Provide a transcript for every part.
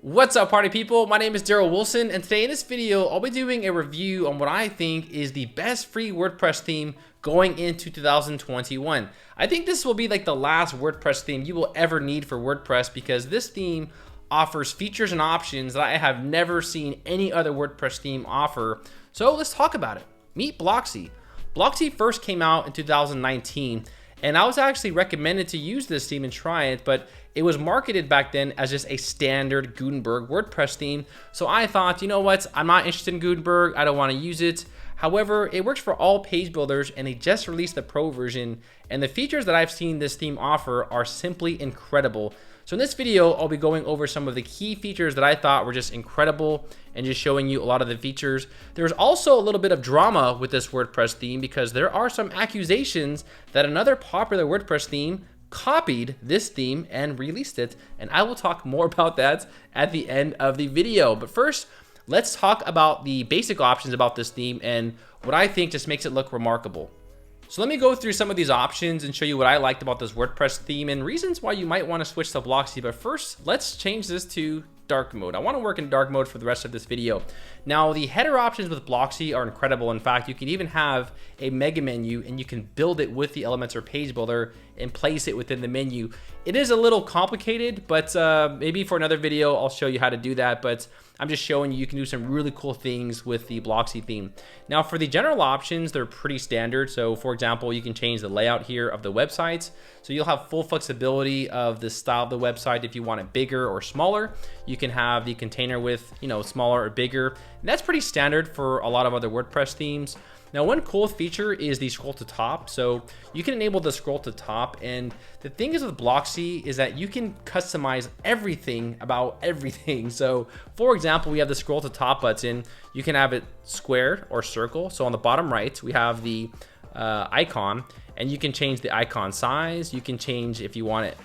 What's up, party people? My name is Darrel Wilson, and today in this video, I'll be doing a review on what I think is the best free WordPress theme going into 2021. I think this will be like the last WordPress theme you will ever need for WordPress because this theme offers features and options that I have never seen any other WordPress theme offer. So let's talk about it. Meet Blocksy. Blocksy first came out in 2019, and I was actually recommended to use this theme and try it, but it was marketed back then as just a standard Gutenberg WordPress theme. So I thought, you know what? I'm not interested in Gutenberg. I don't want to use it. However, it works for all page builders, and they just released the Pro version. And the features that I've seen this theme offer are simply incredible. So in this video, I'll be going over some of the key features that I thought were just incredible and just showing you a lot of the features. There's also a little bit of drama with this WordPress theme because there are some accusations that another popular WordPress theme copied this theme and released it, and I will talk more about that at the end of the video. But first, let's talk about the basic options about this theme and what I think just makes it look remarkable. So let me go through some of these options and show you what I liked about this WordPress theme and reasons why you might want to switch to Blocksy. But first, let's change this to dark mode. I want to work in dark mode for the rest of this video. Now, the header options with Blocksy are incredible. In fact, you can even have a mega menu and you can build it with the Elementor page builder and place it within the menu. It is a little complicated, but maybe for another video, I'll show you how to do that. But I'm just showing you can do some really cool things with the Blocksy theme. Now, for the general options, they're pretty standard. So for example, you can change the layout here of the websites. So you'll have full flexibility of the style of the website. If you want it bigger or smaller, you can have the container width, smaller or bigger. And that's pretty standard for a lot of other WordPress themes. Now, one cool feature is the scroll to top. So you can enable the scroll to top. And the thing is with Blocksy is that you can customize everything about everything. So for example, we have the scroll to top button. You can have it squared or circle. So on the bottom right, we have the icon, and you can change the icon size. You can change if you want it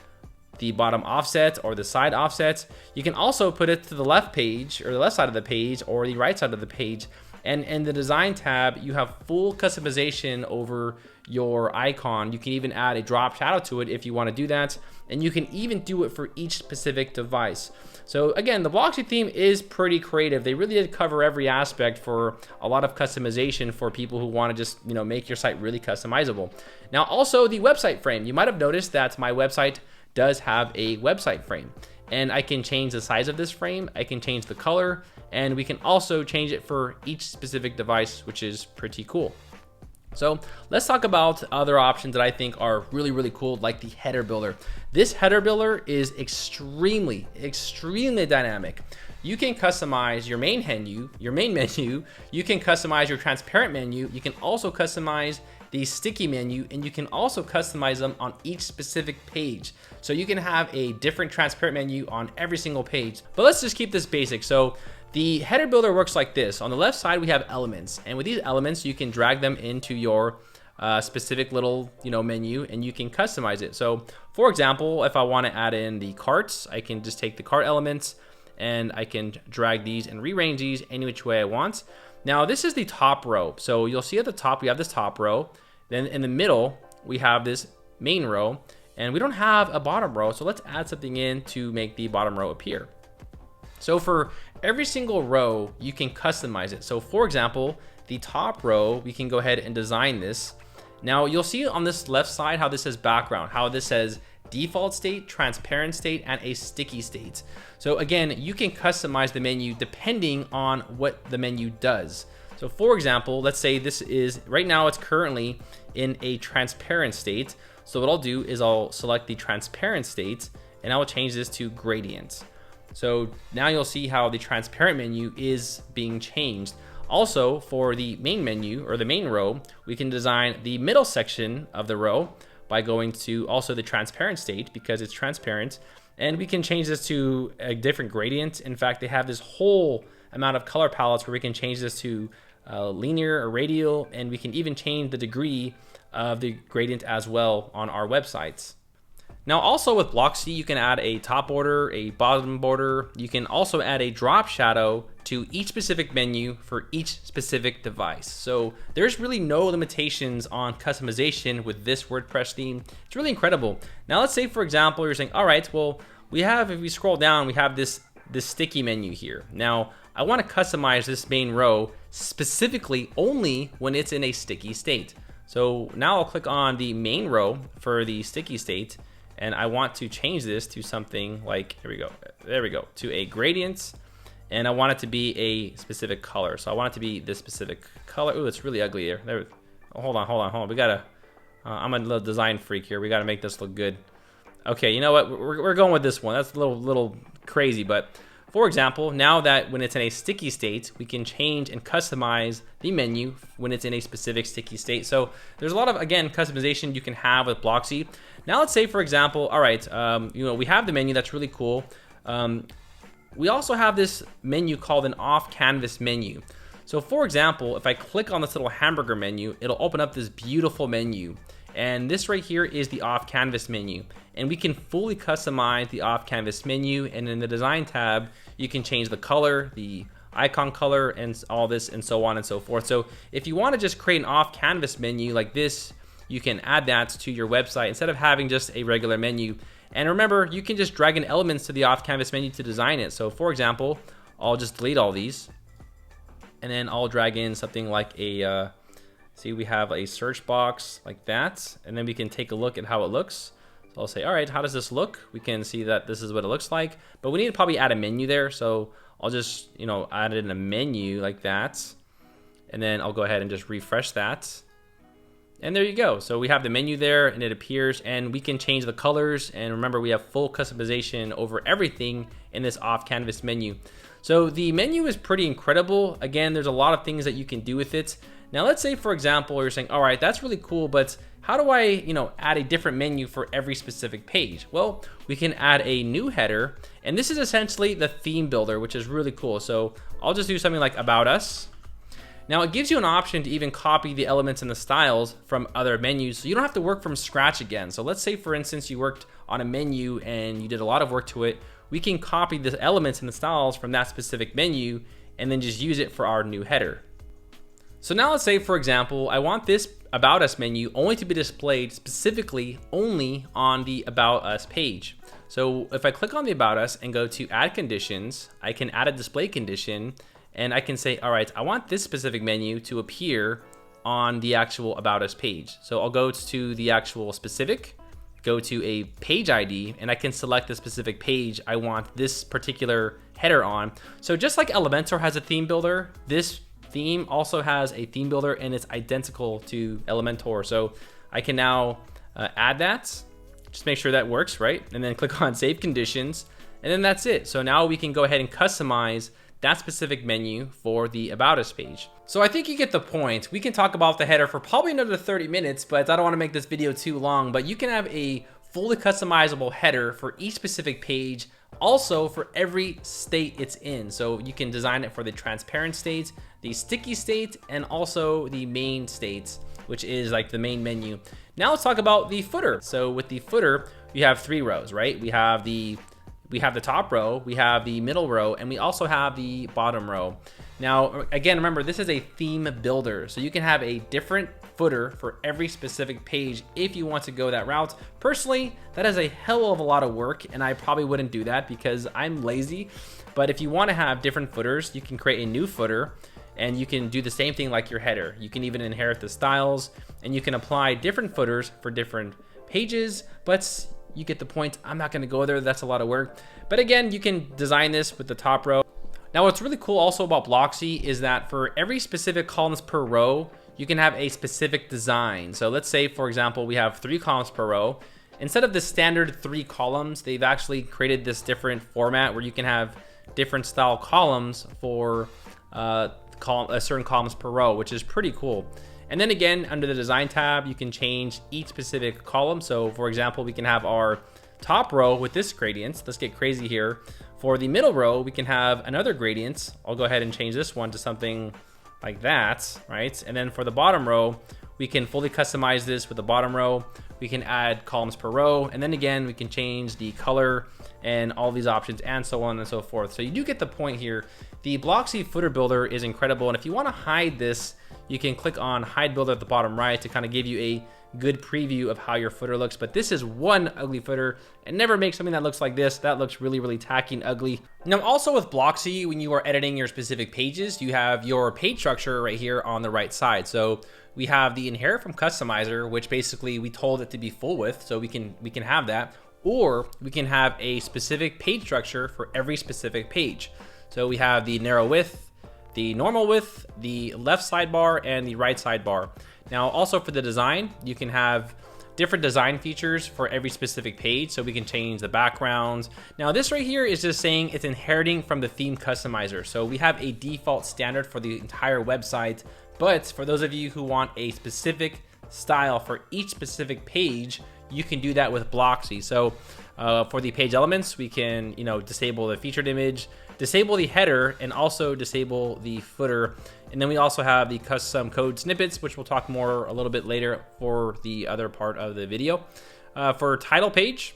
the bottom offset or the side offset. You can also put it to the left page or the left side of the page or the right side of the page. And in the design tab, you have full customization over your icon. You can even add a drop shadow to it if you want to do that. And you can even do it for each specific device. So again, the Blocksy theme is pretty creative. They really did cover every aspect for a lot of customization for people who want to just, make your site really customizable. Now, also the website frame. You might have noticed that my website does have a website frame. And I can change the size of this frame, I can change the color, and we can also change it for each specific device, which is pretty cool. So let's talk about other options that I think are really, really cool, like the header builder. This header builder is extremely dynamic. You can customize your main menu, you can customize your transparent menu, you can also customize the sticky menu, and you can also customize them on each specific page. So you can have a different transparent menu on every single page. But let's just keep this basic. So the header builder works like this. On the left side, we have elements. And with these elements, you can drag them into your specific little menu, and you can customize it. So for example, if I want to add in the carts, I can just take the cart elements and I can drag these and rearrange these any which way I want. Now, this is the top row. So you'll see at the top, we have this top row. Then in the middle, we have this main row, and we don't have a bottom row. So let's add something in to make the bottom row appear. So for every single row, you can customize it. So for example, the top row, we can go ahead and design this. Now you'll see on this left side how this says background, how this says default state, transparent state, and a sticky state. So again, you can customize the menu depending on what the menu does. So for example, let's say this is, right now it's currently in a transparent state. So what I'll do is I'll select the transparent state and I will change this to gradient. So now you'll see how the transparent menu is being changed. Also for the main menu or the main row, we can design the middle section of the row by going to also the transparent state because it's transparent, and we can change this to a different gradient. In fact, they have this whole amount of color palettes where we can change this to linear or radial, and we can even change the degree of the gradient as well on our websites. Now also with Blocksy, you can add a top border, a bottom border. You can also add a drop shadow to each specific menu for each specific device. So there's really no limitations on customization with this WordPress theme. It's really incredible. Now let's say, for example, you're saying, all right, well, we have, if we scroll down, we have this this sticky menu here. Now, I want to customize this main row specifically only when it's in a sticky state. So now I'll click on the main row for the sticky state, and I want to change this to something like, here we go, there we go, to a gradient, and I want it to be a specific color. So I want it to be this specific color. Ooh, it's really ugly here. There, oh, hold on. We gotta, I'm a little design freak here. We gotta make this look good. Okay, you know what? We're going with this one. That's a little crazy, but for example, now that when it's in a sticky state, we can change and customize the menu when it's in a specific sticky state. So there's a lot of, again, customization you can have with Blocksy. Now let's say, for example, all right, you know, we have the menu, that's really cool. We also have this menu called an off-canvas menu. So for example, if I click on this little hamburger menu, it'll open up this beautiful menu. And this right here is the off-canvas menu. And we can fully customize the off-canvas menu. And in the design tab, you can change the color, the icon color, and all this, and so on and so forth. So if you want to just create an off-canvas menu like this, you can add that to your website instead of having just a regular menu. And remember, you can just drag in elements to the off-canvas menu to design it. So for example, I'll just delete all these, and then I'll drag in something like a, see, we have a search box like that, and then we can take a look at how it looks. So I'll say, all right, how does this look? We can see that this is what it looks like, but we need to probably add a menu there. So I'll just, you know, add in a menu like that, and then I'll go ahead and just refresh that. And there you go. So we have the menu there, and it appears, and we can change the colors. And remember, we have full customization over everything in this off-canvas menu. So the menu is pretty incredible. Again, there's a lot of things that you can do with it. Now, let's say, for example, you're saying, all right, that's really cool, but how do I, you know, add a different menu for every specific page? Well, we can add a new header, and this is essentially the theme builder, which is really cool. So I'll just do something like About Us. Now, it gives you an option to even copy the elements and the styles from other menus, so you don't have to work from scratch again. So let's say, for instance, you worked on a menu and you did a lot of work to it. We can copy the elements and the styles from that specific menu and then just use it for our new header. So now let's say, for example, I want this About Us menu only to be displayed specifically only on the About Us page. So if I click on the About Us and go to Add Conditions, I can add a display condition, and I can say, all right, I want this specific menu to appear on the actual About Us page. So I'll go to the actual specific, go to a page ID, and I can select the specific page I want this particular header on. So just like Elementor has a theme builder, this theme also has a theme builder, and it's identical to Elementor. So I can now add that, just make sure that works, right? And then click on Save Conditions, and then that's it. So now we can go ahead and customize that specific menu for the About Us page. So I think you get the point. We can talk about the header for probably another 30 minutes, but I don't want to make this video too long. But you can have a fully customizable header for each specific page, also for every state it's in. So you can design it for the transparent state, the sticky state, and also the main state, which is like the main menu. Now let's talk about the footer. So with the footer, we have 3 rows, right? We have the top row, we have the middle row, and we also have the bottom row. Now, again, remember, this is a theme builder, so you can have a different footer for every specific page if you want to go that route. Personally, that is a hell of a lot of work, and I probably wouldn't do that because I'm lazy. But if you want to have different footers, you can create a new footer, and you can do the same thing like your header. You can even inherit the styles, and you can apply different footers for different pages, but you get the point. I'm not going to go there. That's a lot of work. But again, you can design this with the top row. Now, what's really cool also about Blocksy is that for every specific columns per row, you can have a specific design. So let's say, for example, we have 3 columns per row. Instead of the standard 3 columns, they've actually created this different format where you can have different style columns for certain columns per row, which is pretty cool. And then again, under the design tab, you can change each specific column. So for example, we can have our top row with this gradient. Let's get crazy here. For the middle row, we can have another gradient. I'll go ahead and change this one to something like that, right? And then for the bottom row, we can fully customize this with the bottom row. We can add columns per row. And then again, we can change the color and all these options and so on and so forth. So you do get the point here. The Blocksy footer builder is incredible. And if you want to hide this, you can click on hide builder at the bottom right to kind of give you a good preview of how your footer looks. But this is one ugly footer, and never make something that looks like this. That looks really, really tacky and ugly. Now, also with Blocksy, when you are editing your specific pages, you have your page structure right here on the right side. So we have the inherit from customizer, which basically we told it to be full width, so we can have that, or we can have a specific page structure for every specific page. So we have the narrow width, the normal width, the left sidebar, and the right sidebar. Now, also for the design, you can have different design features for every specific page, so we can change the backgrounds. Now, this right here is just saying it's inheriting from the theme customizer. So we have a default standard for the entire website, but for those of you who want a specific style for each specific page, you can do that with Blocksy. So for the page elements, we can disable the featured image, disable the header, and also disable the footer. And then we also have the custom code snippets, which we'll talk more a little bit later for the other part of the video. For title page,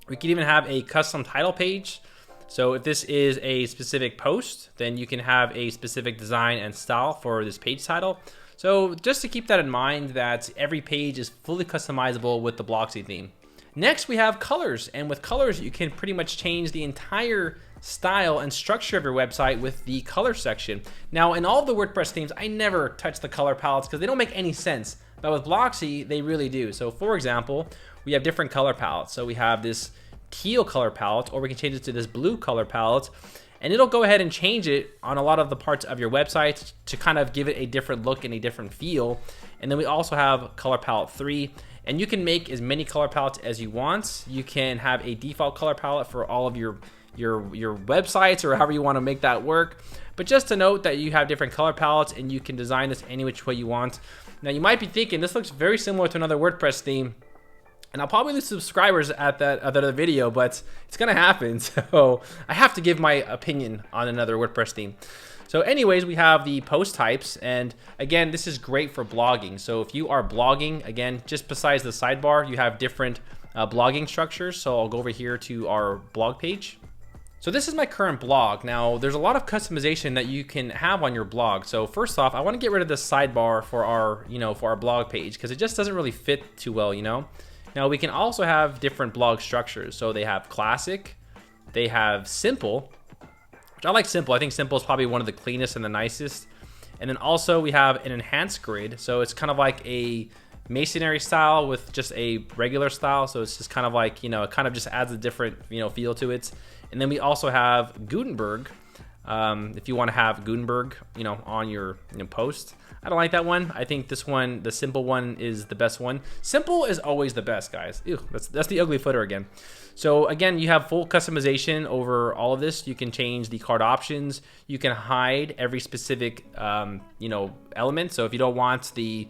we can even have a custom title page. So if this is a specific post, then you can have a specific design and style for this page title. So just to keep that in mind, that every page is fully customizable with the Blocksy theme. Next, we have colors, and with colors, you can pretty much change the entire style and structure of your website with the color section. Now, in all of the WordPress themes, I never touch the color palettes because they don't make any sense. But with Blocksy, they really do. So for example, we have different color palettes. So we have this teal color palette, or we can change it to this blue color palette, and it'll go ahead and change it on a lot of the parts of your website to kind of give it a different look and a different feel. And then we also have color palette 3. And you can make as many color palettes as you want. You can have a default color palette for all of your websites, or however you want to make that work. But just to note that you have different color palettes and you can design this any which way you want. Now you might be thinking this looks very similar to another WordPress theme, and I'll probably lose subscribers at that other video, but it's gonna happen. So I have to give my opinion on another WordPress theme. So anyways, we have the post types, and again, this is great for blogging. So if you are blogging, again, just besides the sidebar, you have different blogging structures. So I'll go over here to our blog page. So this is my current blog. Now, there's a lot of customization that you can have on your blog. So first off, I want to get rid of this sidebar for our blog page, because it just doesn't really fit too well, Now we can also have different blog structures. So they have classic, they have simple. I like simple. I think simple is probably one of the cleanest and the nicest. And then also we have an enhanced grid. So it's kind of like a masonry style with just a regular style. So it's just kind of like, it kind of just adds a different, feel to it. And then we also have Gutenberg. If you want to have Gutenberg, on your post. I don't like that one. I think this one, the simple one, is the best one. Simple is always the best, guys. Ew, that's the ugly footer again. So again, you have full customization over all of this. You can change the card options. You can hide every specific, element. So if you don't want the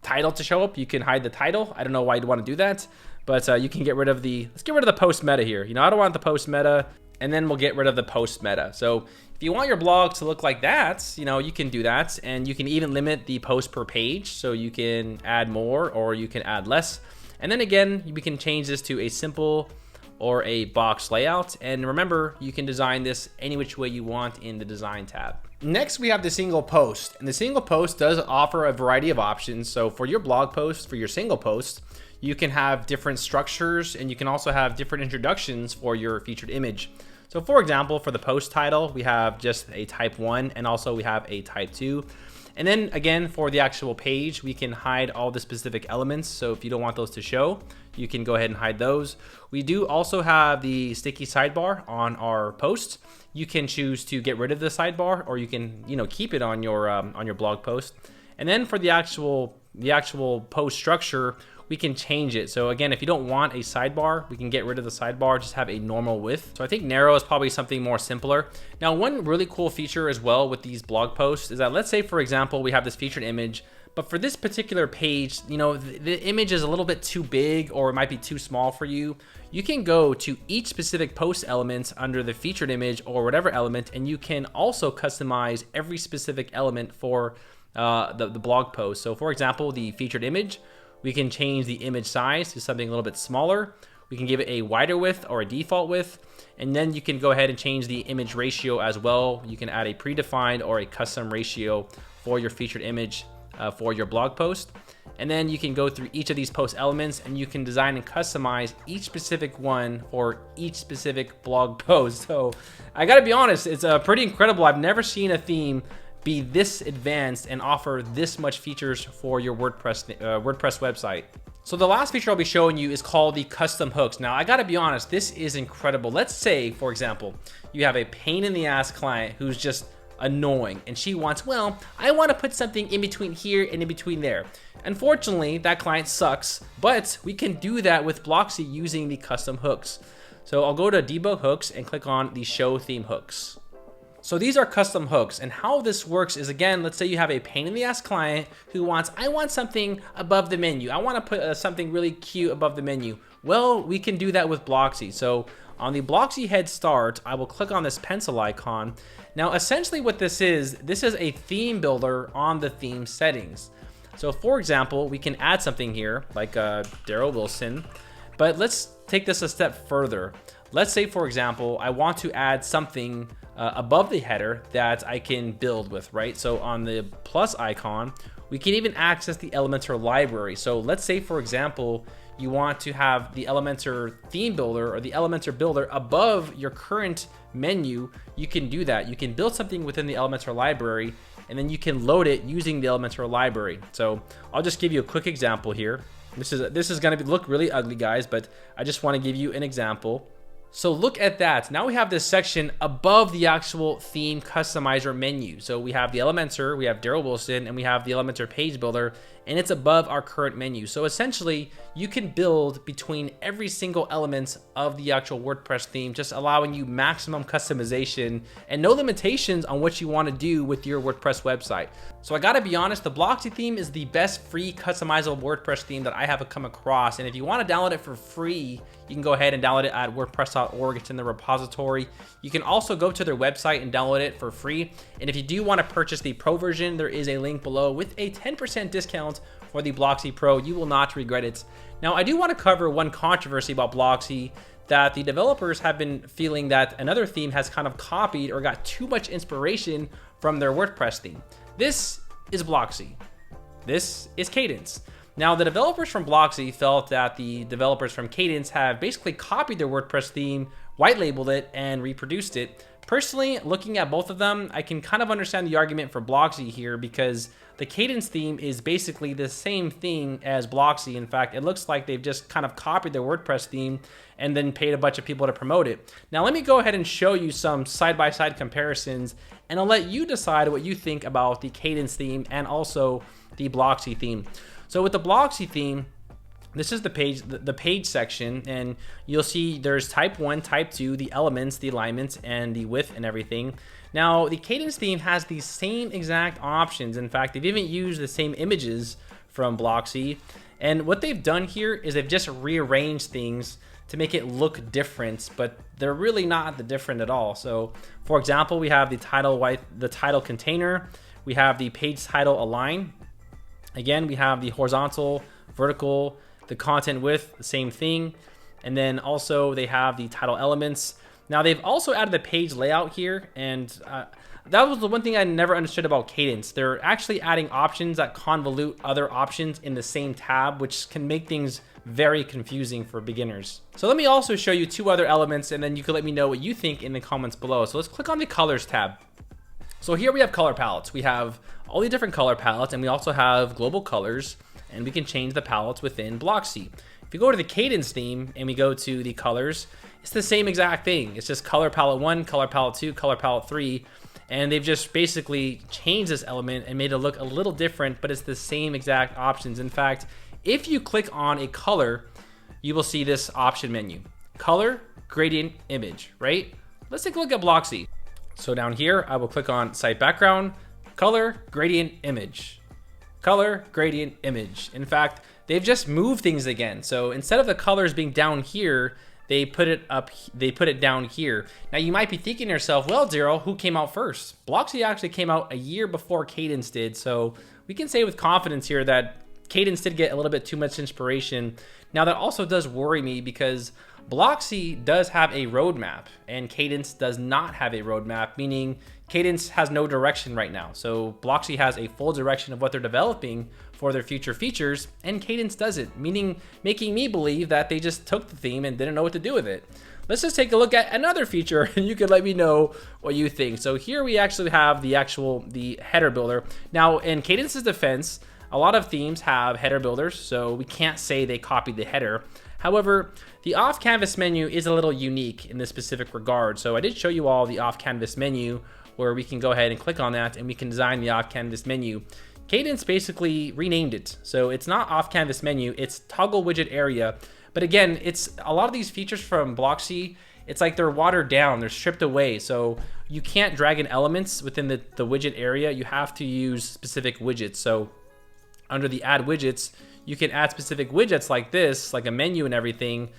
title to show up, you can hide the title. I don't know why you'd want to do that, but you can get rid of let's get rid of the post meta here. I don't want the post meta, and then we'll get rid of the post meta. So if you want your blog to look like that, you can do that, and you can even limit the post per page. So you can add more or you can add less. And then again, we can change this to a simple or a box layout. And remember, you can design this any which way you want in the design tab. Next, we have the single post, and the single post does offer a variety of options. So for your blog post, for your single post, you can have different structures, and you can also have different introductions for your featured image. So for example, for the post title, we have just a type 1, and also we have a type 2. And then again, for the actual page, we can hide all the specific elements. So if you don't want those to show, you can go ahead and hide those. We do also have the sticky sidebar on our post. You can choose to get rid of the sidebar, or you can, keep it on your blog post. And then for the actual post structure, we can change it. So again, if you don't want a sidebar, we can get rid of the sidebar, just have a normal width. So I think narrow is probably something more simpler. Now, one really cool feature as well with these blog posts is that, let's say for example, we have this featured image, but for this particular page, the image is a little bit too big, or it might be too small for you. You can go to each specific post element under the featured image or whatever element, and you can also customize every specific element for the blog post. So for example, the featured image, we can change the image size to something a little bit smaller. We can give it a wider width or a default width. And then you can go ahead and change the image ratio as well. You can add a predefined or a custom ratio for your featured image. for your blog post. And then you can go through each of these post elements and you can design and customize each specific one for each specific blog post. So I gotta be honest, it's pretty incredible. I've never seen a theme be this advanced and offer this much features for your WordPress website. So the last feature I'll be showing you is called the custom hooks. Now I gotta be honest, this is incredible. Let's say, for example, you have a pain in the ass client who's just annoying and she wants, well, I want to put something in between here and in between there. Unfortunately, that client sucks, but we can do that with Blocksy using the custom hooks. So I'll go to debug hooks and click on the show theme hooks. So these are custom hooks, and how this works is, again, let's say you have a pain in the ass client who wants, I want something above the menu. I want to put something really cute above the menu. Well, we can do that with Blocksy. So on the Blocksy head start, I will click on this pencil icon. Now, essentially what this is a theme builder on the theme settings. So for example, we can add something here like Darrel Wilson, but let's take this a step further. Let's say, for example, I want to add something above the header that I can build with, right? So on the plus icon, we can even access the Elementor library. So let's say, for example, you want to have the Elementor theme builder or the Elementor builder above your current menu. You can do that. You can build something within the Elementor library, and then you can load it using the Elementor library. So I'll just give you a quick example here. This is going to look really ugly, guys, but I just want to give you an example. So look at that. Now we have this section above the actual theme customizer menu. So we have the Elementor, we have Darrel Wilson, and we have the Elementor page builder, and it's above our current menu. So essentially, you can build between every single element of the actual WordPress theme, just allowing you maximum customization and no limitations on what you want to do with your WordPress website. So I gotta be honest, the Blocksy theme is the best free customizable WordPress theme that I have come across. And if you want to download it for free, you can go ahead and download it at wordpress.org. It's in the repository. You can also go to their website and download it for free. And if you do want to purchase the pro version, there is a link below with a 10% discount for the Blocksy Pro. You will not regret it. Now, I do want to cover one controversy about Blocksy, that the developers have been feeling that another theme has kind of copied or got too much inspiration from their WordPress theme. This is Blocksy. This is Kadence. Now, the developers from Blocksy felt that the developers from Kadence have basically copied their WordPress theme, white labeled it, and reproduced it. Personally, looking at both of them, I can kind of understand the argument for Blocksy here, because the Kadence theme is basically the same thing as Blocksy. In fact, it looks like they've just kind of copied their WordPress theme and then paid a bunch of people to promote it. Now, let me go ahead and show you some side-by-side comparisons, and I'll let you decide what you think about the Kadence theme and also the Blocksy theme. So with the Blocksy theme, this is the page section, and you'll see there's type 1, type 2, the elements, the alignments, and the width and everything. Now, the Kadence theme has the same exact options. In fact, they've even used the same images from Blocksy. And what they've done here is they've just rearranged things to make it look different, but they're really not different at all. So, for example, we have the title container, we have the page title align. Again, we have the horizontal, vertical, the content width, the same thing. And then also they have the title elements. Now they've also added the page layout here, and that was the one thing I never understood about Kadence. They're actually adding options that convolute other options in the same tab, which can make things very confusing for beginners. So let me also show you two other elements, and then you can let me know what you think in the comments below. So let's click on the colors tab. So here we have color palettes. We have all the different color palettes, and we also have global colors, and we can change the palettes within Blocksy. If you go to the Kadence theme and we go to the colors, it's the same exact thing. It's just color palette 1, color palette 2, color palette 3, and they've just basically changed this element and made it look a little different, but it's the same exact options. In fact, if you click on a color, you will see this option menu. Color, gradient, image, right? Let's take a look at Blocksy. So down here, I will click on site background, color, gradient, image. Color, gradient, image. In fact, they've just moved things again. So instead of the colors being down here, they put it down here. Now you might be thinking to yourself, well, Darrel, who came out first? Blocksy actually came out a year before Kadence did. So we can say with confidence here that Kadence did get a little bit too much inspiration. Now that also does worry me, because Blocksy does have a roadmap and Kadence does not have a roadmap, meaning Kadence has no direction right now. So Blocksy has a full direction of what they're developing for their future features, and Kadence doesn't, meaning making me believe that they just took the theme and didn't know what to do with it. Let's just take a look at another feature and you can let me know what you think. So here we actually have the header builder. Now in Kadence's defense, a lot of themes have header builders, so we can't say they copied the header. However, the off-canvas menu is a little unique in this specific regard. So I did show you all the off-canvas menu where we can go ahead and click on that and we can design the off-canvas menu. Kadence basically renamed it. So it's not off-canvas menu, it's toggle widget area. But again, it's a lot of these features from Blocksy, it's like they're watered down, they're stripped away. So you can't drag in elements within the widget area, you have to use specific widgets. So under the add widgets, you can add specific widgets like this, like a menu and everything.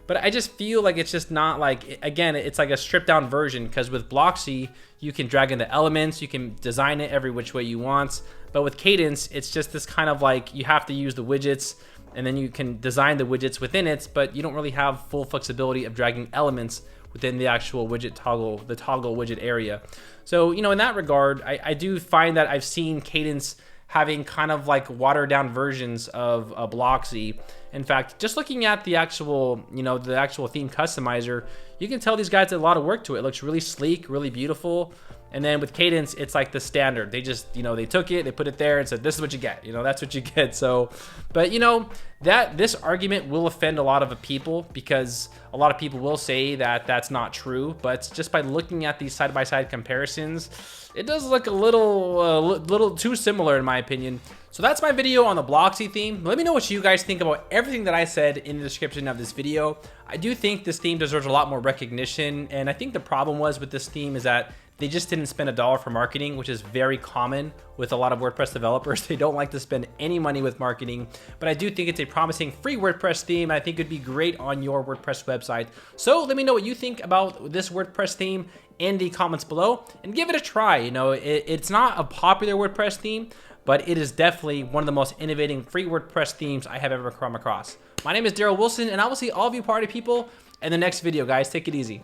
But I just feel like it's just not like, again, it's like a stripped down version, because with Blocksy, you can drag in the elements, you can design it every which way you want. But with Kadence, it's just this kind of like, you have to use the widgets and then you can design the widgets within it, but you don't really have full flexibility of dragging elements within the actual widget toggle, the toggle widget area. So, you know, in that regard, I do find that I've seen Kadence having kind of like watered down versions of Blocksy. In fact, just looking at the actual, you know, the actual theme customizer, you can tell these guys did a lot of work to it. It looks really sleek, really beautiful. And then with Kadence, it's like the standard. They just, you know, they took it, they put it there and said, this is what you get. You know, that's what you get. So, but you know, that this argument will offend a lot of people, because a lot of people will say that that's not true. But just by looking at these side-by-side comparisons, it does look a little too similar in my opinion. So that's my video on the Blocksy theme. Let me know what you guys think about everything that I said in the description of this video. I do think this theme deserves a lot more recognition, and I think the problem was with this theme is that they just didn't spend $1 for marketing, which is very common with a lot of WordPress developers. They don't like to spend any money with marketing, but I do think it's a promising free WordPress theme. I think it'd be great on your WordPress website. So let me know what you think about this WordPress theme in the comments below and give it a try. You know, it's not a popular WordPress theme, but it is definitely one of the most innovating free WordPress themes I have ever come across. My name is Darrel Wilson, and I will see all of you party people in the next video, guys. Take it easy.